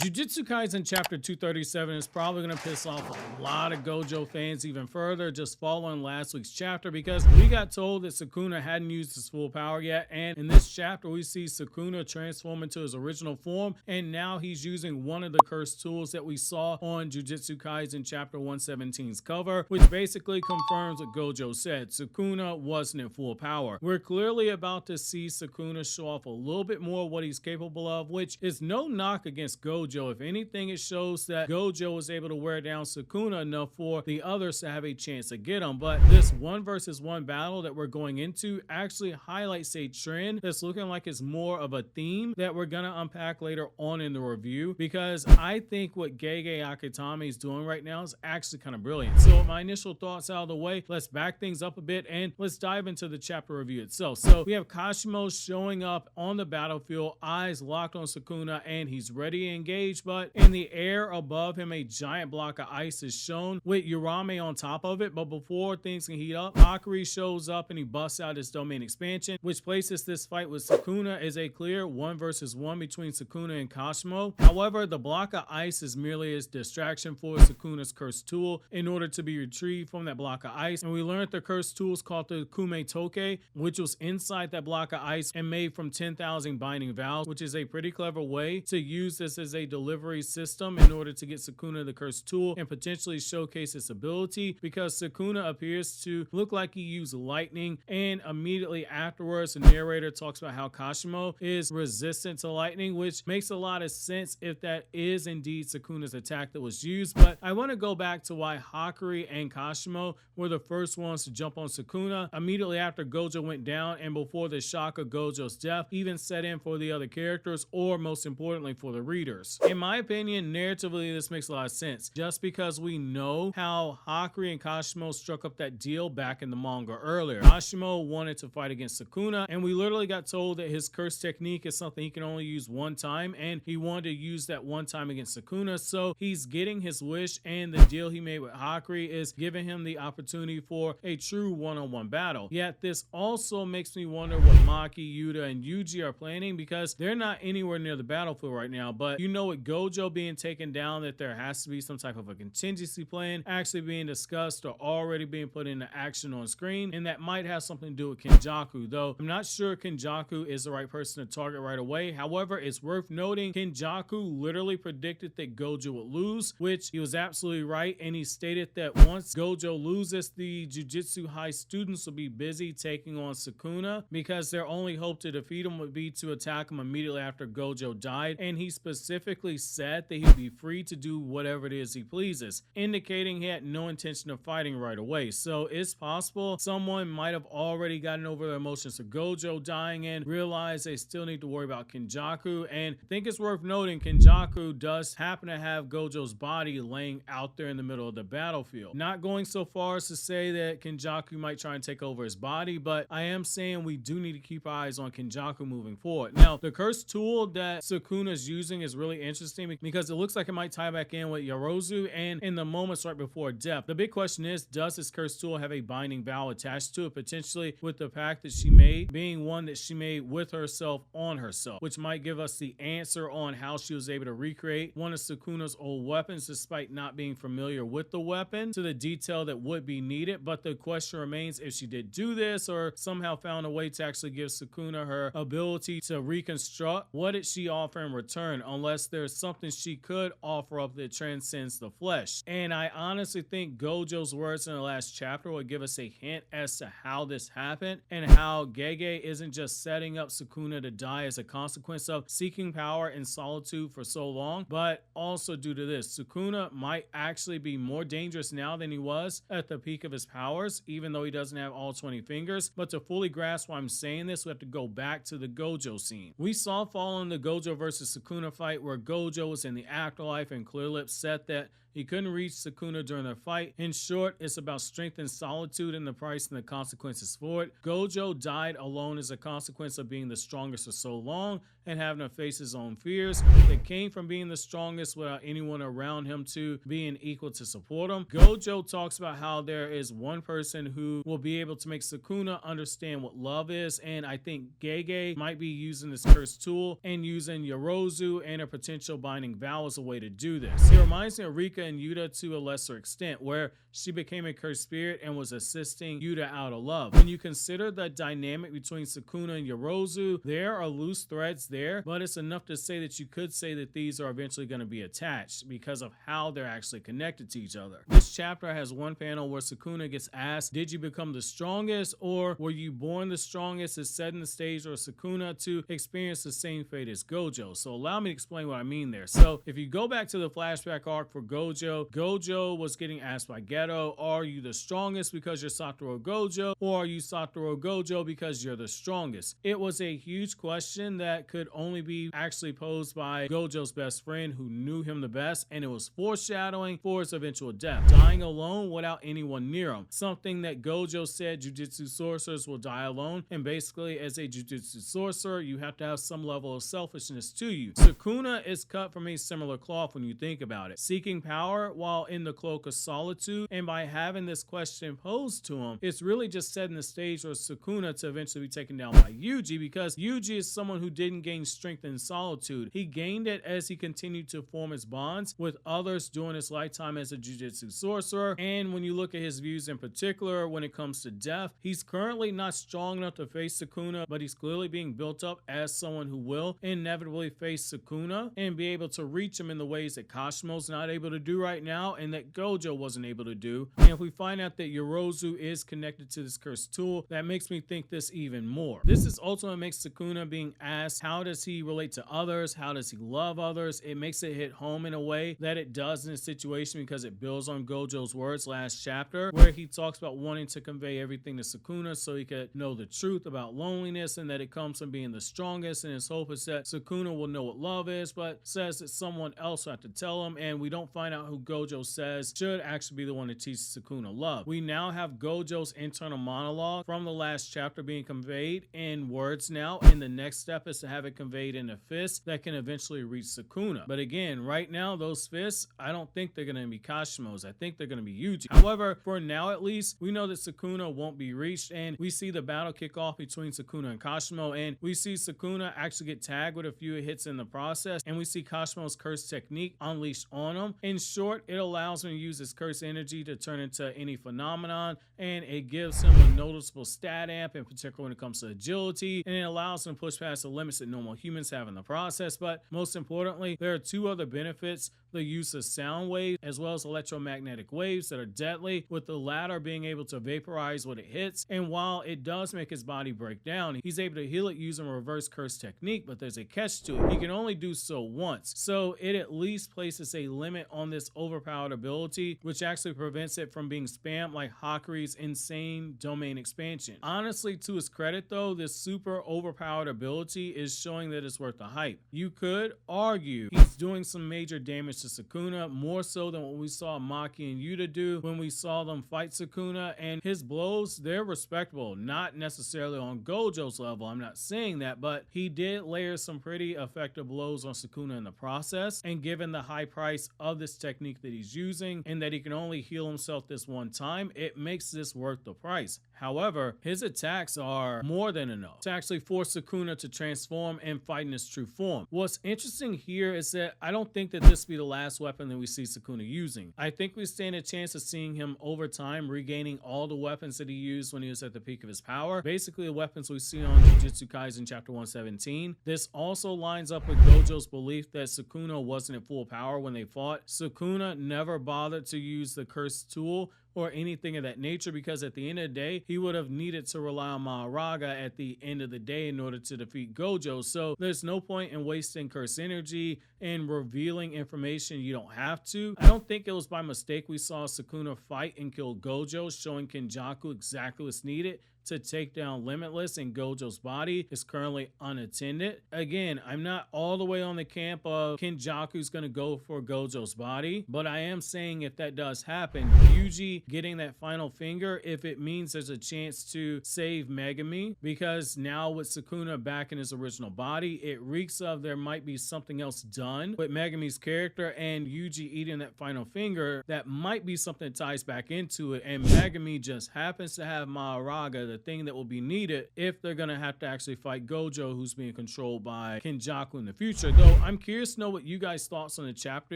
Jujutsu Kaisen chapter 237 is probably going to piss off a lot of Gojo fans even further, just following last week's chapter, because we got told that Sukuna hadn't used his full power yet, and in this chapter we see Sukuna transform into his original form, and now he's using one of the cursed tools that we saw on Jujutsu Kaisen chapter 117's cover, which basically confirms what Gojo said. Sukuna wasn't in full power. We're clearly about to see Sukuna show off a little bit more of what he's capable of, which is no knock against Gojo. If anything, it shows that Gojo was able to wear down Sukuna enough for the others to have a chance to get him. But this 1-versus-1 battle that we're going into actually highlights a trend that's looking like it's more of a theme that we're gonna unpack later on in the review, because I think what Gege Akutami is doing right now is actually kind of brilliant. So with my initial thoughts out of the way, let's back things up a bit and let's dive into the chapter review itself. So we have Kashimo showing up on the battlefield, eyes locked on Sukuna, and he's ready to engage. But in the air above him, a giant block of ice is shown with Urame on top of it. But before things can heat up, Hakari shows up and he busts out his domain expansion, which places this fight with Sukuna as a clear 1-versus-1 between Sukuna and Kashimo. However, the block of ice is merely a distraction for Sukuna's cursed tool in order to be retrieved from that block of ice. And we learned the cursed tool is called the Kume Toke, which was inside that block of ice and made from 10,000 binding vows, which is a pretty clever way to use this as a delivery system in order to get Sukuna the cursed tool and potentially showcase its ability, because Sukuna appears to look like he used lightning, and immediately afterwards the narrator talks about how Kashimo is resistant to lightning, which makes a lot of sense if that is indeed Sukuna's attack that was used. But I want to go back to why Hakari and Kashimo were the first ones to jump on Sukuna immediately after Gojo went down and before the shock of Gojo's death even set in for the other characters, or most importantly for the readers. In my opinion, narratively, this makes a lot of sense, just because we know how Hakari and Kashimo struck up that deal back in the manga earlier. Kashimo wanted to fight against Sukuna, and we literally got told that his curse technique is something he can only use one time, and he wanted to use that one time against Sukuna, so he's getting his wish, and the deal he made with Hakari is giving him the opportunity for a true one-on-one battle. Yet this also makes me wonder what Maki, Yuta, and Yuji are planning, because they're not anywhere near the battlefield right now, but you know, with Gojo being taken down, that there has to be some type of a contingency plan actually being discussed or already being put into action on screen, and that might have something to do with Kenjaku, though I'm not sure Kenjaku is the right person to target right away. However, it's worth noting Kenjaku literally predicted that Gojo would lose, which he was absolutely right, and he stated that once Gojo loses, the Jujutsu High students will be busy taking on Sukuna, because their only hope to defeat him would be to attack him immediately after Gojo died, and he specifically said that he'd be free to do whatever it is he pleases, indicating he had no intention of fighting right away. So it's possible someone might have already gotten over their emotions of Gojo dying and realized they still need to worry about Kenjaku. And I think it's worth noting Kenjaku does happen to have Gojo's body laying out there in the middle of the battlefield. Not going so far as to say that Kenjaku might try and take over his body, but I am saying we do need to keep our eyes on Kenjaku moving forward. Now, the cursed tool that Sukuna's using is really interesting, because it looks like it might tie back in with Yorozu and in the moments right before death. The big question is, does this cursed tool have a binding vow attached to it, potentially with the pact that she made being one that she made with herself on herself, which might give us the answer on how she was able to recreate one of Sukuna's old weapons despite not being familiar with the weapon to the detail that would be needed. But the question remains if she did do this or somehow found a way to actually give Sukuna her ability to reconstruct, what did she offer in return, unless there's something she could offer up that transcends the flesh. And I honestly think Gojo's words in the last chapter will give us a hint as to how this happened, and how Gege isn't just setting up Sukuna to die as a consequence of seeking power in solitude for so long, but also due to this. Sukuna might actually be more dangerous now than he was at the peak of his powers, even though he doesn't have all 20 fingers. But to fully grasp why I'm saying this, we have to go back to the Gojo scene. We saw following the Gojo versus Sukuna fight where Gojo was in the afterlife and Clear Lips said that he couldn't reach Sukuna during their fight. In short, it's about strength and solitude and the price and the consequences for it. Gojo died alone as a consequence of being the strongest for so long, and having to face his own fears that came from being the strongest without anyone around him to being equal to support him. Gojo talks about how there is one person who will be able to make Sukuna understand what love is, and I think Gege might be using this cursed tool and using Yorozu and a potential binding vow as a way to do this. It reminds me of Rika and Yuta to a lesser extent, where she became a cursed spirit and was assisting Yuta out of love. When you consider the dynamic between Sukuna and Yorozu, there are loose threads there, but it's enough to say that you could say that these are eventually going to be attached because of how they're actually connected to each other. This chapter has one panel where Sukuna gets asked, did you become the strongest or were you born the strongest? It's setting the stage for Sukuna to experience the same fate as Gojo. So allow me to explain what I mean there. So if you go back to the flashback arc for Gojo, Gojo was getting asked by Geto, are you the strongest because you're Satoru Gojo, or are you Satoru Gojo because you're the strongest? It was a huge question that could only be actually posed by Gojo's best friend who knew him the best, and it was foreshadowing for his eventual death, dying alone without anyone near him. Something that Gojo said Jujutsu sorcerers will die alone, and basically as a Jujutsu sorcerer, you have to have some level of selfishness to you. Sukuna is cut from a similar cloth when you think about it, seeking power while in the cloak of solitude, and by having this question posed to him, it's really just setting the stage for Sukuna to eventually be taken down by Yuji, because Yuji is someone who didn't gain strength in solitude. He gained it as he continued to form his bonds with others during his lifetime as a Jujutsu sorcerer, and when you look at his views in particular when it comes to death, he's currently not strong enough to face Sukuna, but he's clearly being built up as someone who will inevitably face Sukuna and be able to reach him in the ways that Kashimo's not able to do right now and that Gojo wasn't able to do. And if we find out that Yorozu is connected to this cursed tool, that makes me think this even more. This is ultimately makes Sukuna being asked, how does he relate to others? How does he love others? It makes it hit home in a way that it does in this situation because it builds on Gojo's words last chapter, where he talks about wanting to convey everything to Sukuna so he could know the truth about loneliness and that it comes from being the strongest, and his hope is that Sukuna will know what love is, but says that someone else will have to tell him, and we don't find out who Gojo says should actually be the one to teach Sukuna love. We now have Gojo's internal monologue from the last chapter being conveyed in words now, and the next step is to have it conveyed in a fist that can eventually reach Sukuna. But again, right now, those fists, I don't think they're going to be Kashimo's. I think they're going to be Yuji. However, for now at least, we know that Sukuna won't be reached, and we see the battle kick off between Sukuna and Kashimo, and we see Sukuna actually get tagged with a few hits in the process, and we see Kashimo's curse technique unleashed on him. In short, it allows him to use his curse energy to turn into any phenomenon, and it gives him a noticeable stat amp, in particular when it comes to agility, and it allows him to push past the limits that normal humans have in the process. But most importantly, there are two other benefits: the use of sound waves as well as electromagnetic waves that are deadly, with the latter being able to vaporize what it hits. And while it does make his body break down, he's able to heal it using a reverse curse technique, but there's a catch to it. He can only do so once, so it at least places a limit on this overpowered ability, which actually prevents it from being spammed like Hakari's insane domain expansion. Honestly, to his credit though, this super overpowered ability is showing that it's worth the hype. You could argue he's doing some major damage to Sukuna, more so than what we saw Maki and Yuta do when we saw them fight Sukuna, and his blows, they're respectable, not necessarily on Gojo's level, I'm not saying that, but he did layer some pretty effective blows on Sukuna in the process, and given the high price of this technique that he's using and that he can only heal himself this one time, it makes this worth the price. However, his attacks are more than enough to actually force Sukuna to transform and fight in his true form. What's interesting here is that I don't think that this will be the last weapon that we see Sukuna using. I think we stand a chance of seeing him over time regaining all the weapons that he used when he was at the peak of his power, basically the weapons we see on Jujutsu Kaisen chapter 117. This also lines up with Gojo's belief that Sukuna wasn't at full power when they fought. Sukuna never bothered to use the cursed tool or anything of that nature, because at the end of the day, he would have needed to rely on Maharaga at the end of the day in order to defeat Gojo. So there's no point in wasting curse energy and revealing information you don't have to. I don't think it was by mistake we saw Sukuna fight and kill Gojo, showing Kenjaku exactly what's needed to take down Limitless in Gojo's body is currently unattended. Again, I'm not all the way on the camp of Kenjaku's gonna go for Gojo's body, but I am saying if that does happen, Yuji getting that final finger, if it means there's a chance to save Megumi, because now with Sukuna back in his original body, it reeks of there might be something else done with Megumi's character, and Yuji eating that final finger, that might be something that ties back into it, and Megumi just happens to have Mahoraga, the thing that will be needed if they're gonna have to actually fight Gojo, who's being controlled by Kenjaku in the future. Though I'm curious to know what you guys' thoughts on the chapter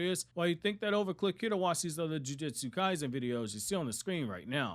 is. While you think that over, click here to watch these other Jujutsu Kaisen videos you see on the screen right now.